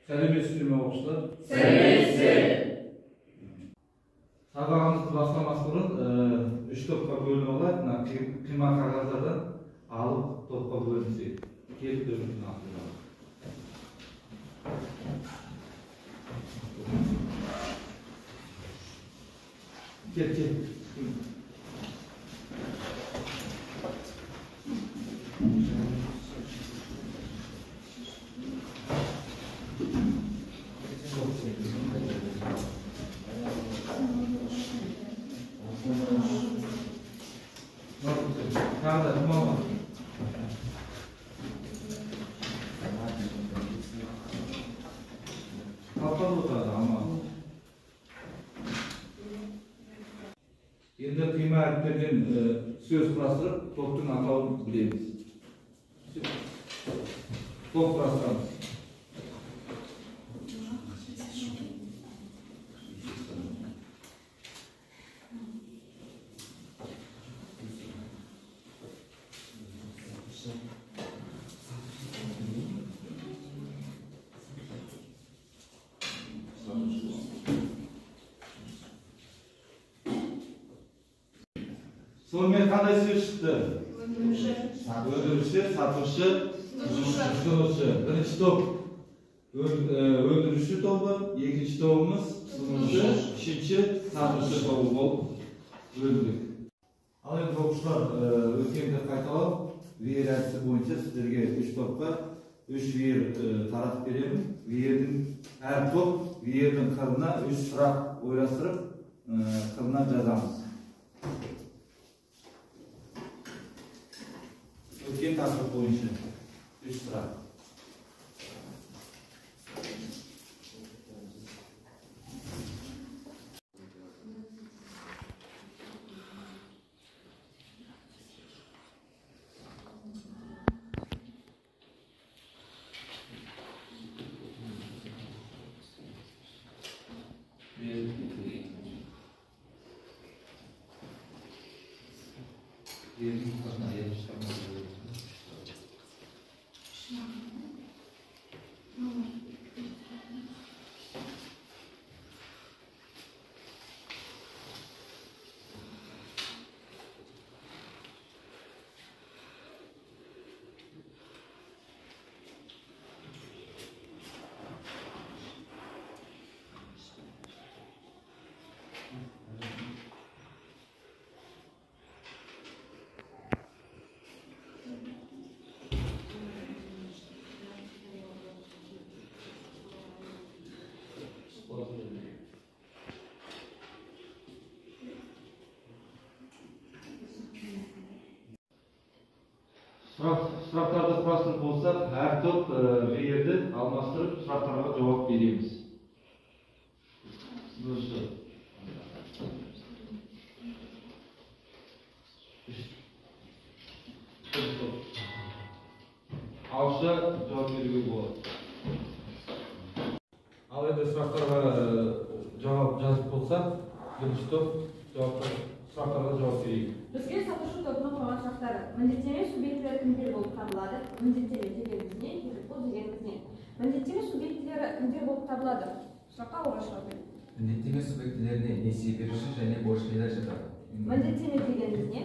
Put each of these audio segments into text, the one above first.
Сәлеметсіздер ме оқушылар? Сәлеметсіздер. Сабағымызды бастамас бұрын 3 топқа бөлініп алайық. Мына қима қағаздардан алып топқа бөлінсек. Келіп бөлініп алайық. Кел. Енді қима әріптерден сөз құрастырып, топтың атауын білеміз. Топ құрастырамыз. Сонымен қандай сөз шықты? Өндіруші, сатушы, тұтынушы. Бірінші топ өндіруші тобы, екінші тобымыз тұтынушы, үшінші сатушы тобы болып бөліндік. Ал енді оқушылар өткенді қайталап, веер әдісі бойынша сіздерге 3 топқа 3 веер таратып беремін. Веердің әр топ веердің қырына 3 сұрақ ойластырып, қырына жазамыз. Өткен тақырып бойынша 3 сұрақ. Сұрақтарды құрастырып болсақ, әр топ веерді алмастырып, сұрақтарға жауап береміз. Ауызша жауап беруге болады. Ал енді сұрақтарға жауап жазып болсақ, бірінші топ сұрақтарға жауап берейік. Бізге сатушы тобының қойған сұрақтары. Міндеттеме субъектілері кімдер болып табылады? Міндеттеме дегеніміз не? Кепіл дегеніміз не? Міндеттеме субъектілері кімдер болып табылады? Сұраққа орай жауап берейік. Міндеттеме субъектілеріне несие беруші және борышкерлер жатады. Міндеттеме дегеніміз не?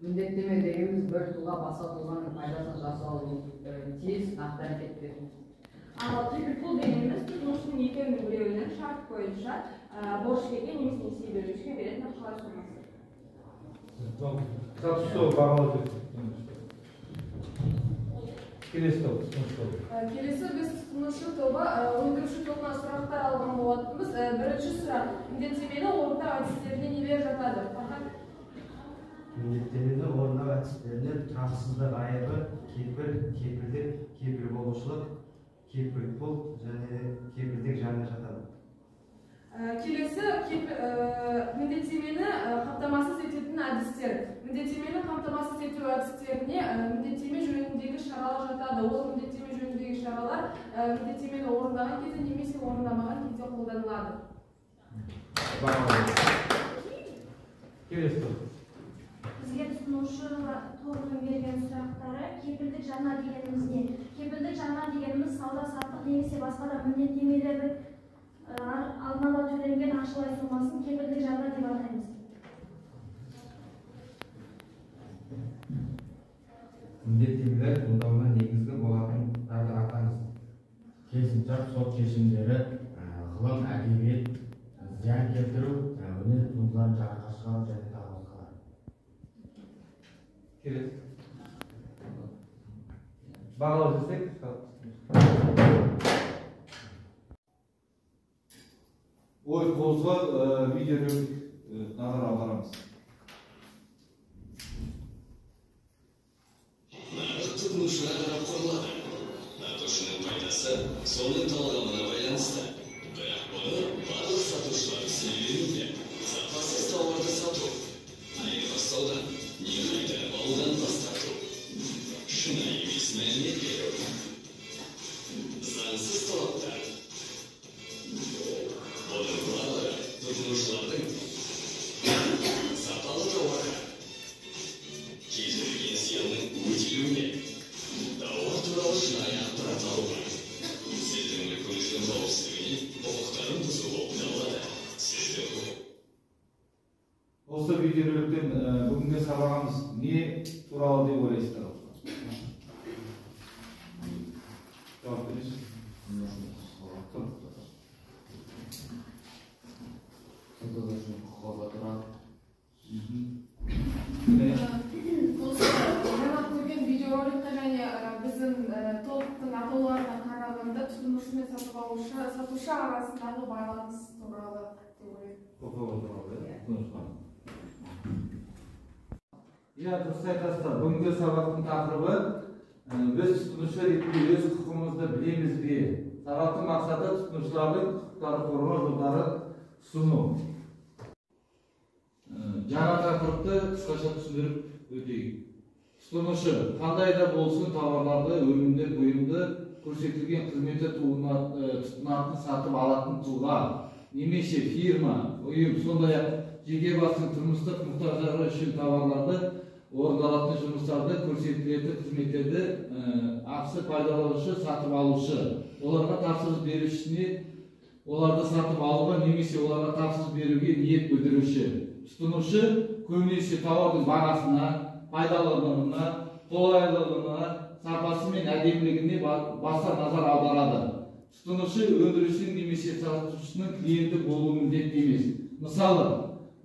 Міндеттеме дегеніміз бір тұлға басқа тұлғаның пайдасын жасауы тиіс нақты әрекеттер. Ал кепіл дегеніміз тұтынушының екеуінің біреуінің шарт бойынша борышкерге немесе несие берушіге беретін ақшалай сомасы. Сатушы тобы бағалау келесі топ, тұтынушы тобы. Келесі біз тұтынушы тобы өндіруші тобынан сұрақтар алған болатынбыз. Бірінші сұрақ, міндеттемені орындау әдістеріне нелер жатады? Міндеттемені орындау әдістеріне тұрақсыздық айыбы, кепілдік, кепіл болушылық, кепіл пұл және кепілдік жаңа жатады. Келесі міндеттемені қамтамасыз ететін әдістер. Міндеттемені қамтамасыз ету әдістеріне міндеттеме жөніндегі шаралар жатады. Ол міндеттеме жөніндегі шаралар міндеттемені орындаған кезде немесе орындамаған кезде қолданылады. Келесі топ. Бізге тұтынушы тобының берген сұрақтары кепілдік жарна дегеніміз не? Кепілдік жарна дегеніміз сауда-саттық немесе басқа да міндеттемелері алдын ала төленген ақшалай сомасын кепілдік жарна деп атаймыз. Міндеттемелер туындауына негізгі болатындарды атаңыз. Келісімшарт сот шешімдері, ғылым, әдебиет, зиян келтіру, өнер туындыларын жарыққа шығару және тағы басқалар. Келесі. Бағалау жасайық. Ой қозғап видеоролик назар аударамыз. Тұтынушыға қарап құрылады. Сатушының пайдасы соның талғамына байланысты. Бірақ бұны барлық сатушылар сөйлемейді. Сапасыз тауарды сату, айырбастаудан, не қайтарып алудан бас тарту, шынайы емес мәлімет беру, заңсыз талаптар. Бұның барлығы тұтынушылардың сапалы тауарға келтірілген зиянның өтелуіне, тауар туралы шынайы ақпарат алуға, сіздің мүлкіңіздің қауіпсіздігіне құқықтарын бұзу болып табылады. Сіздің Осы видеороликтен бүгінгі сабағымыз не туралы деп ойлайсыздар? Жауап беріңіз. Тұтынушының құқығы туралы. Жаңа көрген видеороликте және біздің толықтың атауларына қарағанда тұтынушы мен сатып алушы, сатушы арасындағы байланыс туралы деп ойлаймын. Құқығы туралы, тұтынушылар. Иә, дұрыс айтасыздар. Бүгінгі сабақтың тақырыбы біз тұтынушы ретінде өз құқығымызды білеміз бе? Сабақтың мақсаты тұтынушылардың құқықтарын қорғау жолдарын ұсыну. Жаңа тақырыпты қысқаша түсіндіріп өтейік. Тұтынушы қандай да болсын тауарларды, өнімдер, бұйымды көрсетілген қызметті тұтынатын сатып алатын тұлға, немесе фирма, ұйым, сондай-ақ жеке бастың тұрмыстық мұқтаждары үшін тауарларды, орындалатын жұмыстарды, көрсетілетін қызметтерді ақысы пайдаланушы, сатып алушы, оларға тапсырыс берушісіне оларды сатып алуға немесе оларға тапсырыс беруге ниет білдіруші. Тұтынушы көбінесе тауардың бағасына, пайдалануына, қолайлылығына, сапасы мен әдемілігіне баса назар аударады. Тұтынушы өндірушінің немесе сатушының клиенті болуы міндетті емес. Мысалы,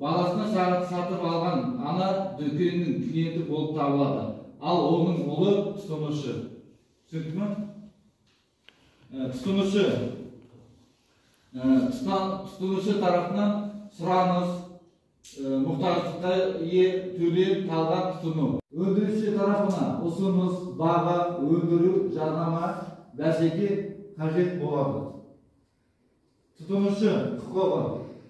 баласына сатып алған ана дүкеннің клиенті болып табылады, ал оның ұлы тұтынушы. Түсіндік ме? Тұтынушы тарапынан сұраныс, мұқтаждыққа төлем, талғам тұтыну. Өндіруші тарапынан ұсыныс, баға, өндіру, жарнама, бәсеке қажет болады. Тұтынушы құқығы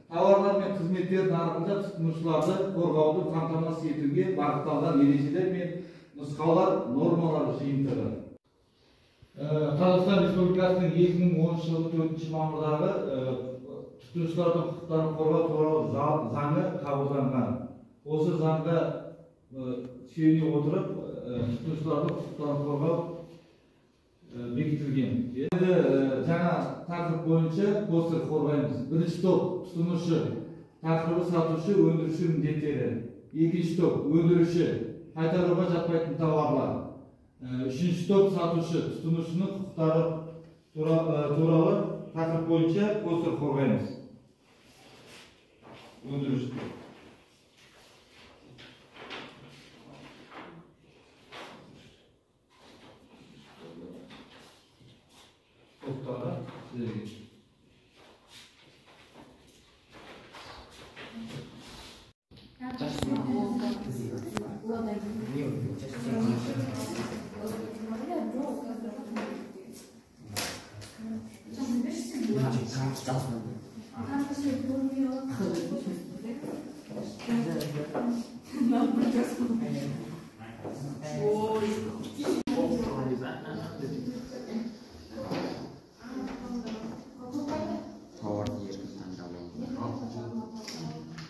тауарлар мен қызметтер нарығында тұтынушыларды қорғауды қамтамасыз етуге бағытталған ережелер мен нұсқаулар, нормалар жиынтығы. Қазақстан Республикасының 2010 жылы 4 мамырдағы тұтынушылардың құқықтарын қорғау туралы заңы қабылданған. Осы заңға сүйене отырып, тұтынушылардың құқықтарын қорғау бекітілген. Енді жаңа тақырып бойынша постер қорғаймыз. Бірінші топ тұтынушы, тақырыбы сатушы, өндіруші міндеттері. Екінші топ өндіруші, қайтаруға жатпайтын тауарлар. Үшінші топ сатушы, тұтынушының құқықтары туралы тақырып бойынша постер қорғаймыз. Өндіруші топ. Топтары сіздерге.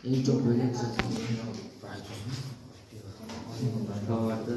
En çok böyle tavарды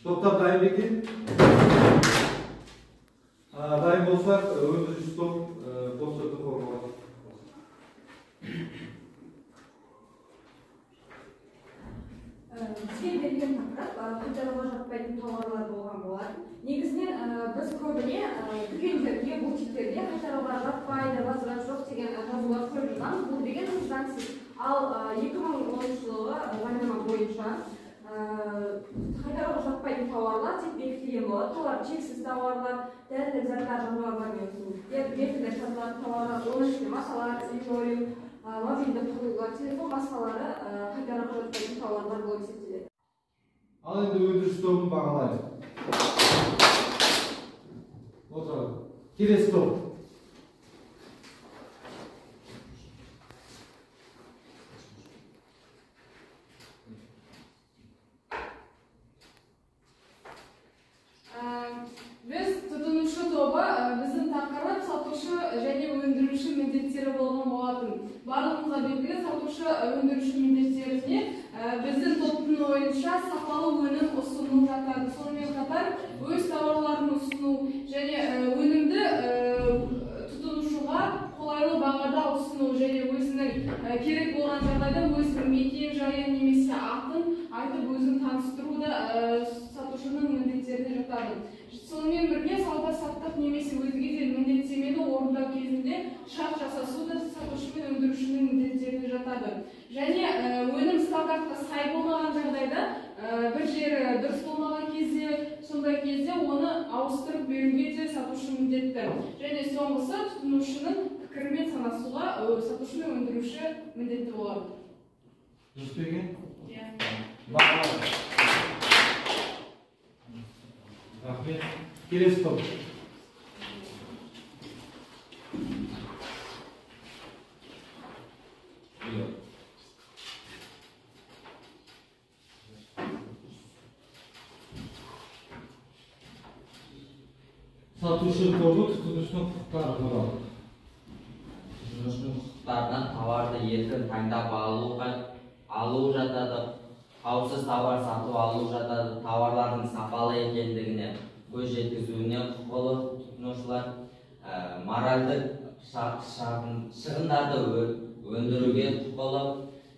To'xtab dayım ekin. Dayım bolsak, öndürüş top, ko'rsatib qo'yib. Bizga berilgan taqdir hujjatga жатпайтын товарлар болған болар. Негізінен біз көбіне дүкендерге, бутиктерге қайтаруға жатпайды, возврат жоқ деген жазулар көріп жатамыз. Бұл деген заңсыз. Ал 2010 жылғы заңнама бойынша қайтаруға жатпайтын товарлар тек бекітілген болады. Олар чексіз товарлар, дәрілік заттар, жануарлар мен бекітілген сатылатын товарлар, оның ішінде масалар, линолеум, мобильді құрылғылар, телефон басқалары қайтаруға жатпайтын товарлар болып есептеледі. Ал енді өндіріс тобын бағалайық. Отырalım. Келесі топ. Біз тұтынушы тобы біздің тақырып сатушы және өндіруші міндеттері болған болатын. Барлығымызға белгілі сатушы өндіруші міндеттеріне біздің топтың ойынша сапалы өнім ұсыну жатады. Сонымен қатар өз тауарларын ұсыну және өнімді тұтынушыға қолайлы бағада ұсыну және өзінің керек болған жағдайда өзінің мекен жайын немесе атын айтып өзін таныстыру да сатушының міндеттеріне жатады. Сонымен бірге сауда-саттық немесе өзге де міндеттемені орындау кезінде шарт жасасу да сатушы мен өндірушінің міндеттеріне жатады. Және өнім стандартқа сай болмаған жағдайда бір жері дұрыс болмаған кезде, сондай кезде оны ауыстырып беруге де сатушы міндетті. Және соңғысы тұтынушының пікірімен санасуға сатушы мен өндіруші міндетті болады. Дұрыс берген? Иә. Бағалайық. Рахмет. Келесі топ. Сатушы тобы тұтынушының құқықтары туралы. Тұтынушының құқықтарынан тауарды еркін таңдап алу жатады. Қауіпсіз тауар сатып алу жатады. Тауарлардың сапалы екендігіне көз жеткізуіне құқылы тұтынушылар. Моральдық шығындарды өндіруге құқылы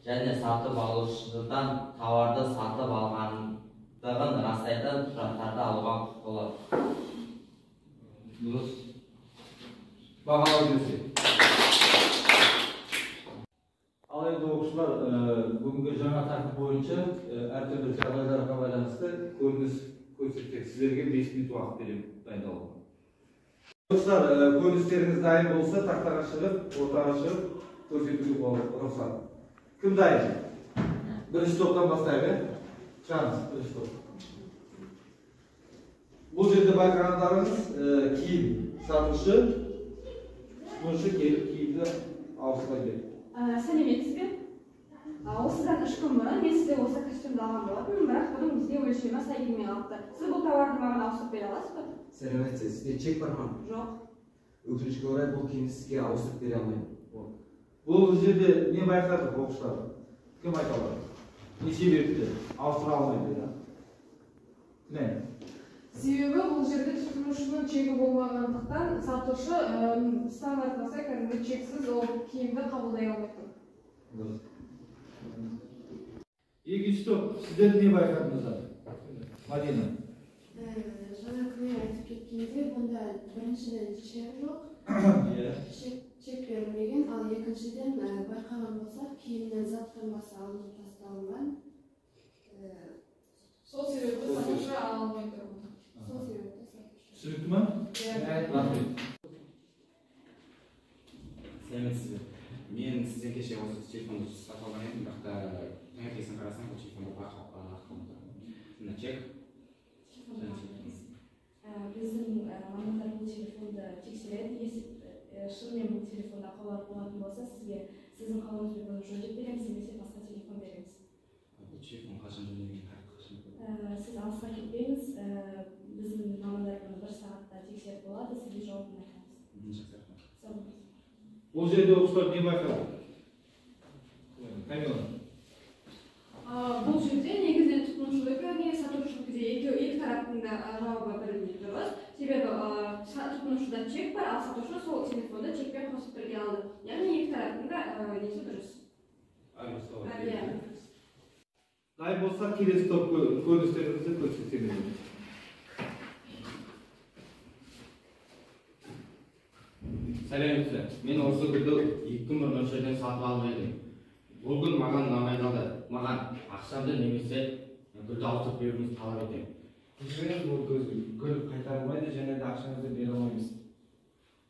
және сатып алушыдан тауарды сатып алғандығын растайтын құжаттарды алуға құқылы. Дұрыс. Бағалау келсе. Ал енді оқушылар бүгінгі жаңа тәртіп бойынша әртүрлі жағдайларға байланысты көрініс көрсетсек, сіздерге 5 минут уақыт беремін дайындалуға. Оқушылар, көріністеріңіз дайын болса, тақтаға шығып, ортаға шығып, көрсетуге рұқсат. Кім дайын? Бірінші топтан бастайық, шығамыз, бірінші топ. Бұл жерде байқағандарыңыз киім сатушы, тұтынушы келіп киімді ауыстыра келді. Сәлеметсіз бе? Осыдан 3 күн бұрын мен сізде осы костюмді алған болатынмын, бірақ бұның бізге өлшемі сай келмей қалыпты. Сіз бұл тауарды маған ауыстырып бере аласыз ба? Сәлеметсіз, сізде чек бар ма? Жоқ. Өкінішке орай бұл киімді сізге ауыстырып бере алмаймын. Бұл жерде не байқадық оқушылар? Кім айта алады? Не себепті ауыстыра алмайды? Не? Себебі бұл жерде тұтынушының чегі болмағандықтан сатушы стандартына сай кәдімгі чексіз ол киімді қабылдай алмайды. Екінші топ, сіздер не байқадыңыздар? Мадина. Жаңа күні айтып кеткенде, бұнда біріншіден чек жоқ, чек берілмеген, ал екіншіден байқаған болсақ, киімнен заттанбасы алынып тасталынған. Сол себепті сатушы ала алмайды. Сол себепті сатушы. Түсінікті ма? Рахмет. Сәлеметсіз бе? Мен сізден кеше осы телефонды сатып алған едім, бірақ та таңертеңгісін қарасам, бұл телефонда ақылымда. Мына чек. Біздің мамандар телефонды тексереді, шынымен бұл телефонда қалар болатын болса, сізге сіздің қалауыңызбен оны жөндеп береміз, немесе басқа телефон береміз. Бұл телефон қашан жөнделген, қашан? Сіз алысқа кетпеңіз, біздің мамандар бұны 1 сағатта тексеріп болады, сізге жауабын айтамыз. Жақсы, рахмет. Сау болыңыз. Бұл жерде оқушылар не байқады? Камила. Бұл жерде негізінен тұтынушылық не сатушылық де екі тараптың да жауабы бірдей дұрыс. Себебі тұтынушыда чек бар, ал сатушы сол телефонды чекпен қосып бірге алды. Яғни екі тараптың да несі дұрыс. Дай болса келесі топ көріністеріңізді көрсетсеңіз. Сәлеметсіздер. Мен осы гүлді 2 күн бұрын жерден сатып алып едім. Бұл гүл маған ұнамай қалды. Маған ақшамды немесе гүлді ауыстырып беруіңізді талап етемін. Кешіріңіз, бұл гүл қайтарылмайды және де ақшаңызды бере алмаймыз.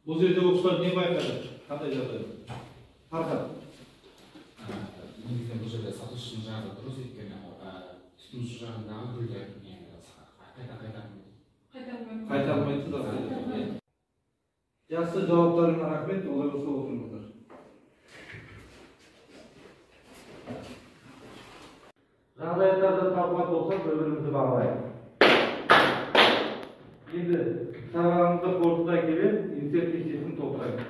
Бұл жерде оқушылар не байқады? Қандай жағдай? Farhat. Негізінен бұл жерде сатушының жағы дұрыс, өйткені тұтынушы жағындағы гүлдер қайтарылмайды да. Жақсы жауаптарыңа рахмет, олай болса отырыңыздар. Жағдаяттарды талқылап болса, бір-бірімізді бағалайық. Енді сабағымызды қорыта келе, интеллект кестесін толтырайық.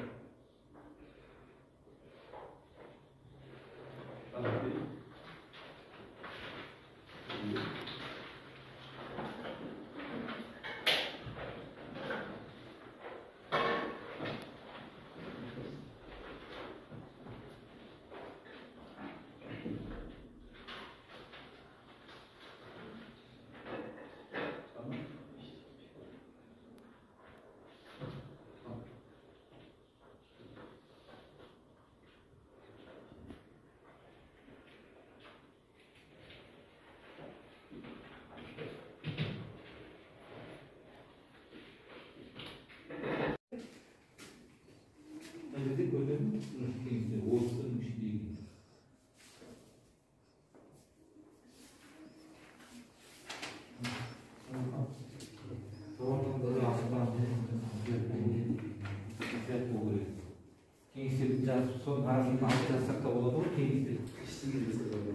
Кеңестерді жазып, соның арасында алып жазсақ та болады ғой, кеңестер.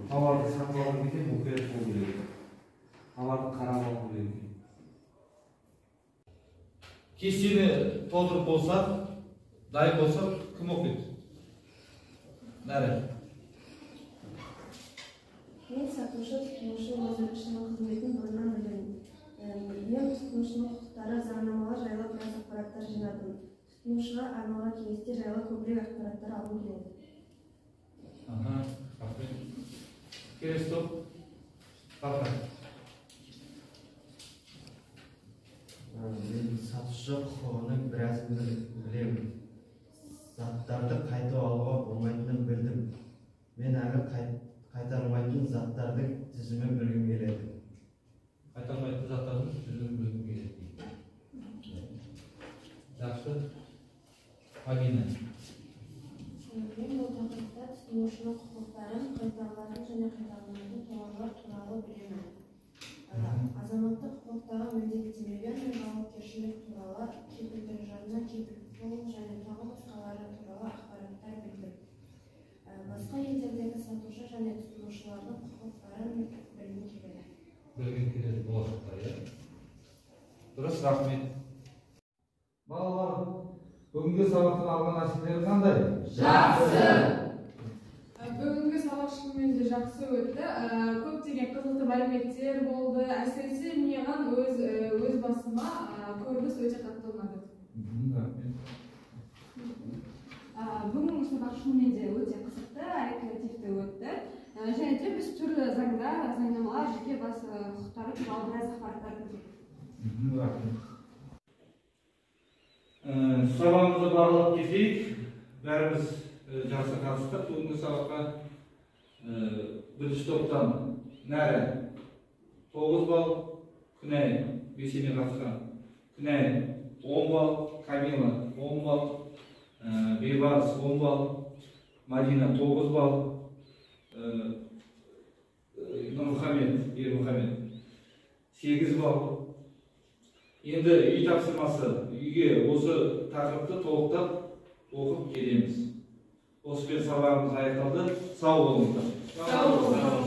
Тауарды сатып алған кезде мұқият болу керек. Тауарды қарап алу керек. Кестені толтырып болсақ, дайын болсақ, кім оқиды? Нәрі? Мен сатушы тұтынушы өзінің қызметін бұрыннан білемін. Мен тұтынушының құқықтары, заңнамалар жайлы біраз ақпараттар жинадым. Тұтынушыға арналған кеңестер жайлы көбірек ақпараттар алғым келеді. Рахмет. Келесі топ. Farhat. Мен сатушы құқығының біраз білемін. Заттарды қайтып алуға болмайтынын білдім. Мен әлі қайтарылмайтын заттардың тізімін білгім келеді. Қайтарылмайтын заттардың тізімін білгім келеді. Жақсы. Магина. Мен бұл тақырыпта тұтынушының құқықтарын, қайтарылатын және қайтарылмайтын тауарлар туралы білемін. Азаматтық құқықтағы міндеттемелер мен жауапкершілік туралы, кепілдік жарна, кепіл және тағы басқалары туралы ақпараттар білдім. Басқа елдердегі сатушы және тұтынушылардың құқықтарын білгім келеді. Білгім келеді болашақта, иә? Дұрыс, рахмет. Балалар, бүгінгі сабақтан алған нәрселері қандай? Жақсы! Бүгінгі сабақ шынымен де жақсы өтті. Көптеген қызықты мәліметтер болды. Әсіресе маған өз басыма көрініс өте қатты ұнады. Бүгінгі сабақ шынымен де өте қызықты, әрі креативті өтті. Және де біз түрлі заңнамалар, жеке бас құқықтары туралы біраз ақпараттар білдік. Сабағымызды барлап кетейік. Бәріміз жақсы қатыстық. Бүгінгі сабаққа бірінші топтан Нәрі 9 балл, Күнәй белсене қатысқан. Күнәй 10 балл, Камила 10 балл, Бейбарыс 10 балл, Мадина 9 балл, Ермұхамед 8 балл. Енді үй тапсырмасы, үй үйге осы тақырыпты толықтап оқып келеміз. Осы сабағымыз аяқталды. Сау болыңыздар. Сау болыңыздар.